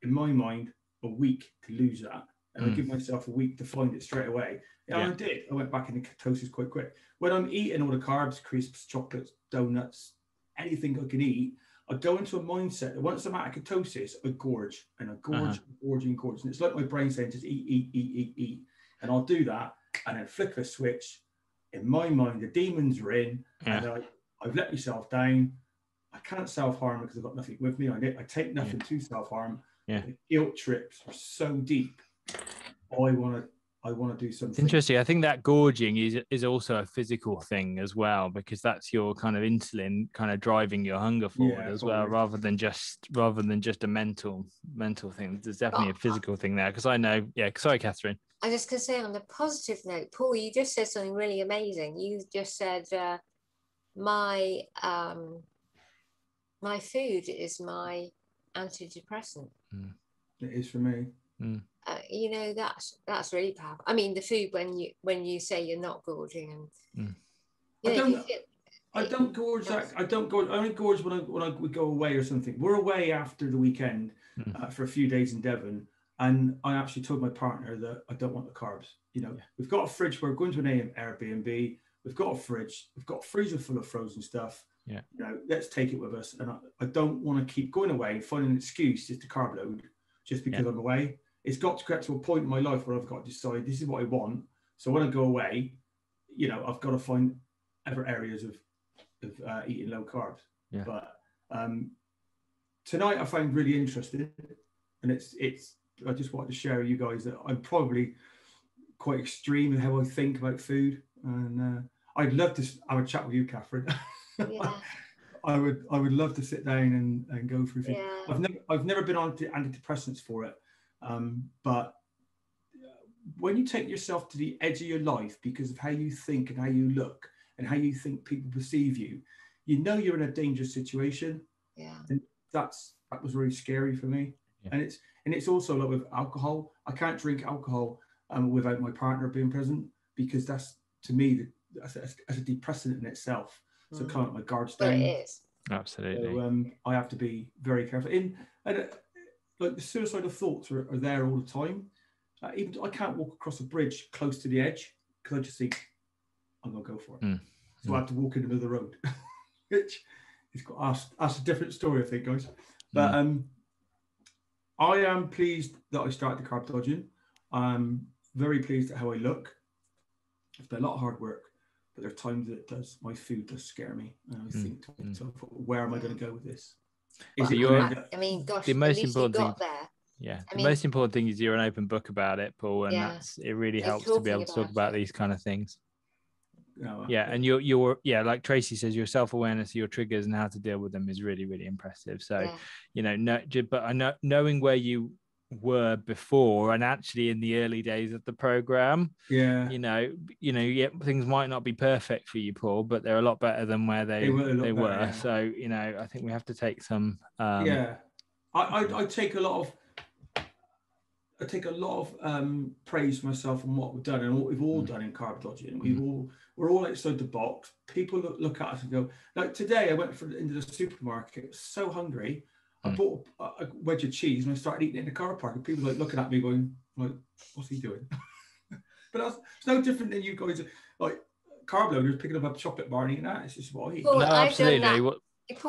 in my mind, a week to lose that. And I give myself a week to find it straight away. And I did. I went back into ketosis quite quick. When I'm eating all the carbs, crisps, chocolates, donuts, anything I can eat, I go into a mindset that once I'm out of ketosis, I gorge. And I gorge, gorge. And it's like my brain saying, just eat. And I'll do that. And then flick a switch. In my mind, the demons are in. And I've let myself down. I can't self-harm because I've got nothing with me. I take nothing to self-harm. The guilt trips are so deep. I want to do something. It's interesting. I think that gorging is also a physical thing as well, because that's your kind of insulin kind of driving your hunger forward as well, rather than just a mental thing. There's definitely a physical thing there, because I know. Yeah, sorry, Catherine. I just could say on a positive note, Paul, you just said something really amazing. You just said my food is my antidepressant. It is for me. You know, that's really powerful. I mean, the food, when you say you're not gorging, and I don't gorge. I only gorge when I would go away or something. We're away after the weekend for a few days in Devon, and I actually told my partner that I don't want the carbs. You know, we've got a fridge. We're going to an Airbnb. We've got a fridge. We've got a freezer full of frozen stuff. Yeah. You know, let's take it with us. And I don't want to keep going away and finding an excuse just to carb load just because I'm away. It's got to get to a point in my life where I've got to decide this is what I want. So when I go away, you know, I've got to find other areas of eating low carbs. Yeah. But tonight I found really interesting, and it's. I just wanted to share with you guys that I'm probably quite extreme in how I think about food, and I'd love to have a chat with you, Catherine. Yeah. I would love to sit down and go through things. Yeah. I've never been on antidepressants for it. But when you take yourself to the edge of your life because of how you think and how you look and how you think people perceive you, you know you're in a dangerous situation. Yeah. And that was really scary for me. Yeah. And it's also like with alcohol. I can't drink alcohol without my partner being present, because that's, to me, that's a depressant in itself. So kind of my guards down. But it is. Absolutely. So I have to be very careful. Like the suicidal thoughts are there all the time. Even I can't walk across a bridge close to the edge because I just think I'm gonna go for it. So I had to walk in the middle of the road, which is that's a different story, I think, guys. But I am pleased that I started the carb dodging. I'm very pleased at how I look. It's been a lot of hard work, but there are times that my food does scare me, and I think to myself, where am I going to go with this? Gosh, the most important thing, there. Yeah, the most important thing is you're an open book about it, Paul, and it really helps to be able to talk about these kind of things. And you're like Tracy says, your self-awareness of your triggers and how to deal with them is really, really impressive. So but I know, knowing where you were before and actually in the early days of the program, things might not be perfect for you, Paul, but they're a lot better than where they were. So I think we have to take some I take a lot of praise for myself and what we've done and what we've all done in carb dodging. We're all outside the box. People look at us and go, like today I went into the supermarket, so hungry. I bought a wedge of cheese and I started eating it in the car park, and people like looking at me going, like, what's he doing? But it's no different than you guys, like carb loaders picking up a chocolate bar and eating that. It's just what I eat. Paul,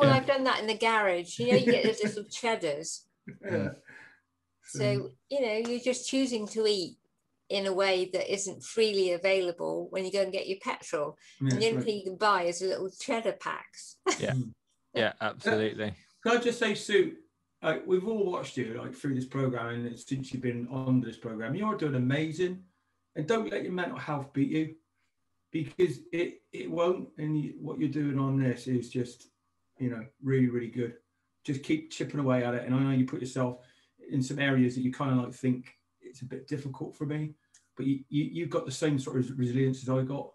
I've done that in the garage. You get those little cheddars. So, you're just choosing to eat in a way that isn't freely available when you go and get your petrol. And the only thing you can buy is little cheddar packs. Yeah, absolutely. Can I just say, Sue, we've all watched you through this program, and since you've been on this program, you're doing amazing. And don't let your mental health beat you, because it won't. And what you're doing on this is just, really, really good. Just keep chipping away at it. And I know you put yourself in some areas that you kind of think it's a bit difficult for me, but you've got the same sort of resilience as I got.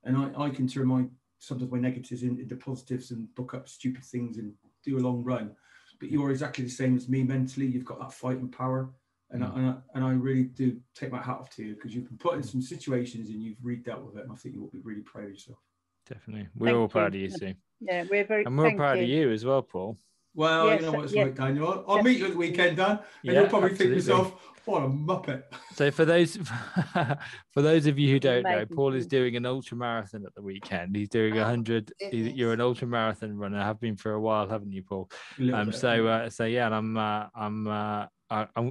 And I can turn sometimes my negatives into positives and book up stupid things and do a long run, but you're exactly the same as me mentally. You've got that fighting power, and I really do take my hat off to you, because you've been put in some situations and you've really dealt with it, and I think you will be really proud of yourself. Definitely, we're all proud of you, Sue. Yeah, we're very, and we're proud of you as well, Paul. Well, you know what it's like, Daniel. I'll meet you at the weekend, Dan, and you'll probably think to yourself, what a muppet. So for those of you who don't know, Paul is doing an ultra marathon at the weekend. He's doing 100. You're an ultra marathon runner. Have been for a while, haven't you, Paul? And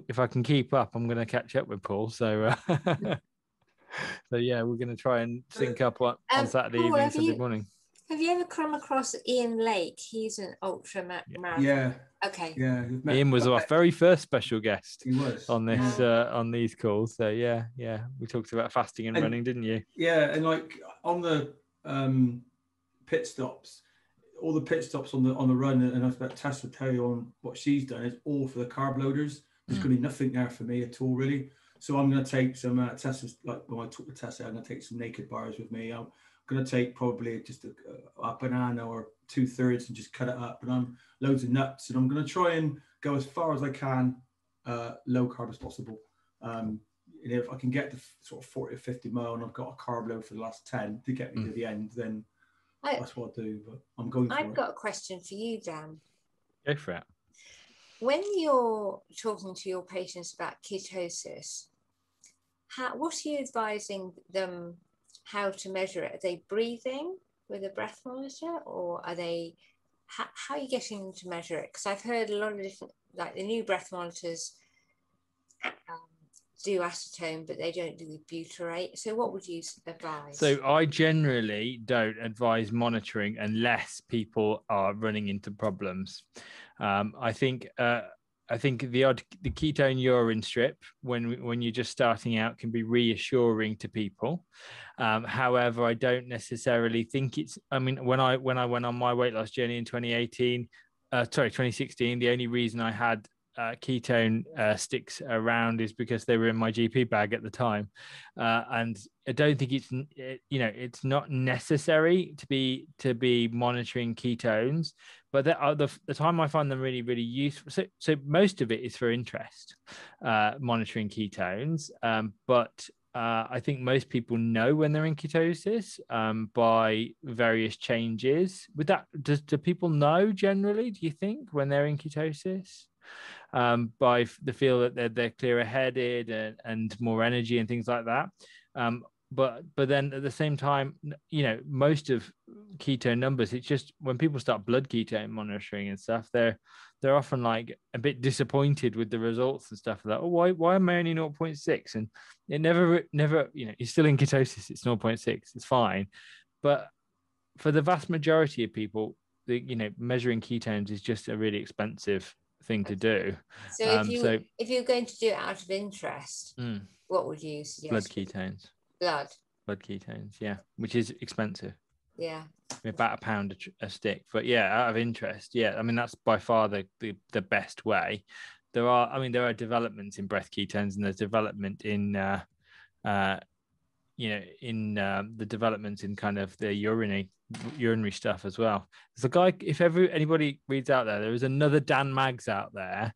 if I can keep up, I'm going to catch up with Paul. So we're going to try and sync up on Saturday evening, Sunday morning. Have you ever come across Ian Lake? He's an ultra marathon. Yeah. Okay. Yeah. Ian was our very first special guest. He was on this on these calls. So we talked about fasting and running, didn't you? Yeah, and on the pit stops, all the pit stops on the run, and I bet Tess would tell you on what she's done is all for the carb loaders. There's going to be nothing there for me at all, really. So I'm going to take some Tessa's, when I talk to Tessa, I'm going to take some naked bars with me. I'm going to take probably just a banana or 2/3 and just cut it up, and I'm loads of nuts, and I'm going to try and go as far as I can low carb as possible. If I can get to sort of 40 or 50 mile and I've got a carb load for the last 10 to get me to the end, then that's what I do. But I'm going for I've got a question for you, Dan. Go for it. When you're talking to your patients about ketosis, what are you advising them how to measure it? Are they breathing with a breath monitor, or are they, how are you getting them to measure it? Because I've heard a lot of different, like the new breath monitors do acetone, but they don't do the butyrate. So what would you advise? So I generally don't advise monitoring unless people are running into problems. I think the ketone urine strip when you're just starting out can be reassuring to people. However, I don't necessarily think it's. I mean, when I went on my weight loss journey in 2016, the only reason I had ketone sticks around is because they were in my GP bag at the time, and I don't think it's not necessary to be monitoring ketones, but the time I find them really, really useful. So most of it is for interest, monitoring ketones, but I think most people know when they're in ketosis by various changes. With that, do people know generally, do you think, when they're in ketosis? By the feel that they're clearer headed and more energy and things like that. but then at the same time, most of ketone numbers, it's just when people start blood ketone monitoring and stuff, they're often like a bit disappointed with the results and stuff like, oh, why am I only 0.6? And it never, you're still in ketosis, it's 0.6, it's fine. But for the vast majority of people, measuring ketones is just a really expensive thing to do. So if you're going to do it out of interest, what would you suggest? Blood ketones. Blood ketones, yeah, which is expensive. Yeah, about £1 a stick. But yeah, out of interest, yeah, I mean that's by far the best way. There are developments in breath ketones, and there's development in the developments in kind of the urinary stuff as well. There's a guy, if anybody reads out there is another Dan Maggs out there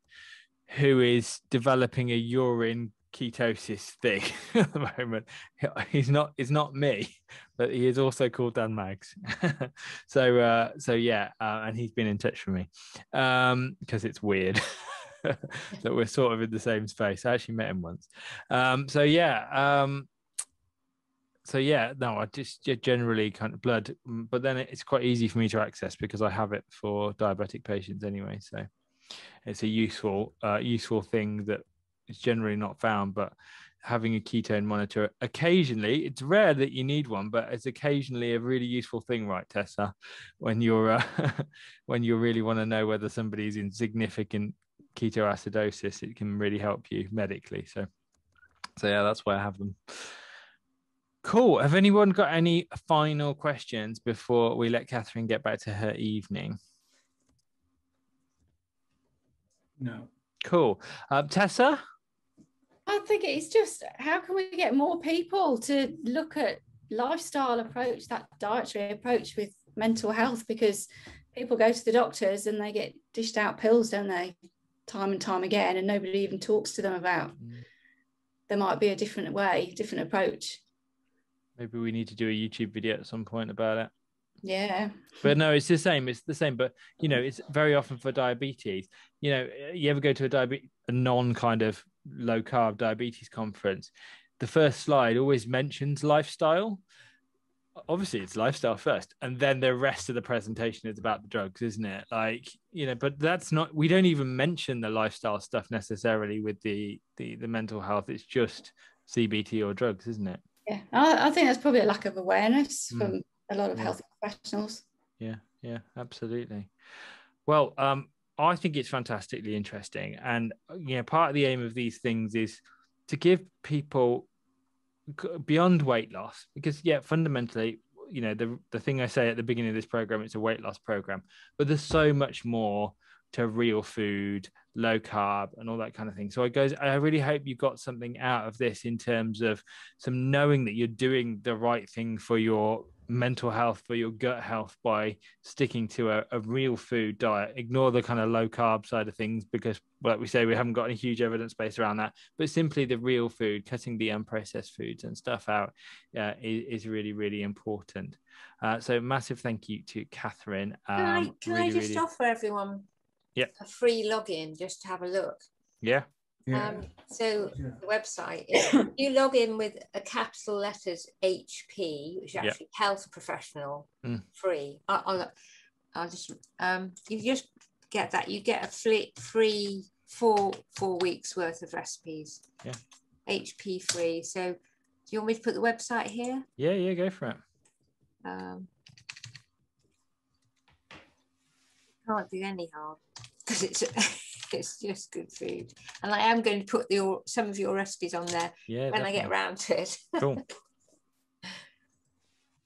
who is developing a urine ketosis thing at the moment. It's not me, but he is also called Dan Maggs. so yeah, and he's been in touch with me because it's weird that we're sort of in the same space. I actually met him once. So yeah, no, I just generally kind of blood, but then it's quite easy for me to access because I have it for diabetic patients anyway. So it's a useful thing that is generally not found, but having a ketone monitor occasionally, it's rare that you need one, but it's occasionally a really useful thing, right, Tessa? When you're when you really want to know whether somebody's in significant ketoacidosis, it can really help you medically. So yeah, that's why I have them. Cool. Have anyone got any final questions before we let Catherine get back to her evening? No. Cool. Tessa? I think it's just, how can we get more people to look at lifestyle approach, that dietary approach with mental health? Because people go to the doctors and they get dished out pills, don't they, time and time again, and nobody even talks to them about there might be a different way, different approach. Maybe we need to do a YouTube video at some point about it. Yeah. But no, it's the same. It's the same. But, it's very often for diabetes. You ever go to a non kind of low carb diabetes conference, the first slide always mentions lifestyle. Obviously it's lifestyle first, and then the rest of the presentation is about the drugs, isn't it? Like, but that's not, we don't even mention the lifestyle stuff necessarily with the mental health. It's just CBT or drugs, isn't it? Yeah, I think that's probably a lack of awareness from a lot of health professionals. Yeah, absolutely. Well, I think it's fantastically interesting, and part of the aim of these things is to give people beyond weight loss, because fundamentally, the thing I say at the beginning of this program, it's a weight loss program, but there's so much more to real food, low carb, and all that kind of thing. So I really hope you got something out of this in terms of some knowing that you're doing the right thing for your mental health, for your gut health, by sticking to a real food diet. Ignore the kind of low carb side of things, because like we say, we haven't got any huge evidence base around that, but simply the real food, cutting the unprocessed foods and stuff out is really, really important. So massive thank you to Catherine. Can I just offer everyone a free login just to have a look? So the website is, you log in with a capital letters HP, which is actually health professional, free. I'll just you just get that. You get a free 4 weeks worth of recipes. HP free. So do you want me to put the website here? Yeah, go for it. Can't do any harm because it's just good food, and I am going to put some of your recipes on there when I get around to it. Cool.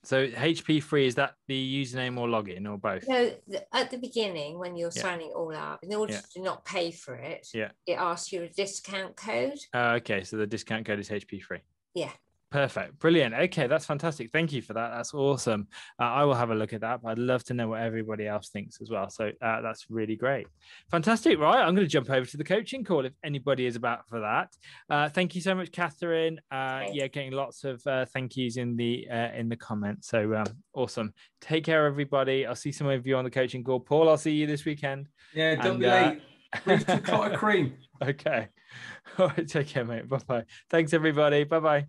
So HP free, is that the username or login or both? No, at the beginning when you're signing it all up, in order to not pay for it, it asks you a discount code. Okay, so the discount code is HP free. Yeah. Perfect. Brilliant. Okay, that's fantastic. Thank you for that. That's awesome. I will have a look at that, but I'd love to know what everybody else thinks as well. So that's really great. Fantastic. Right. I'm going to jump over to the coaching call if anybody is about for that. Thank you so much, Catherine. Getting lots of thank yous in the comments. So awesome. Take care, everybody. I'll see some of you on the coaching call. Paul, I'll see you this weekend. Yeah, don't be late. Bring some clotted cream. Okay. All right. Take care, mate. Bye-bye. Thanks, everybody. Bye-bye.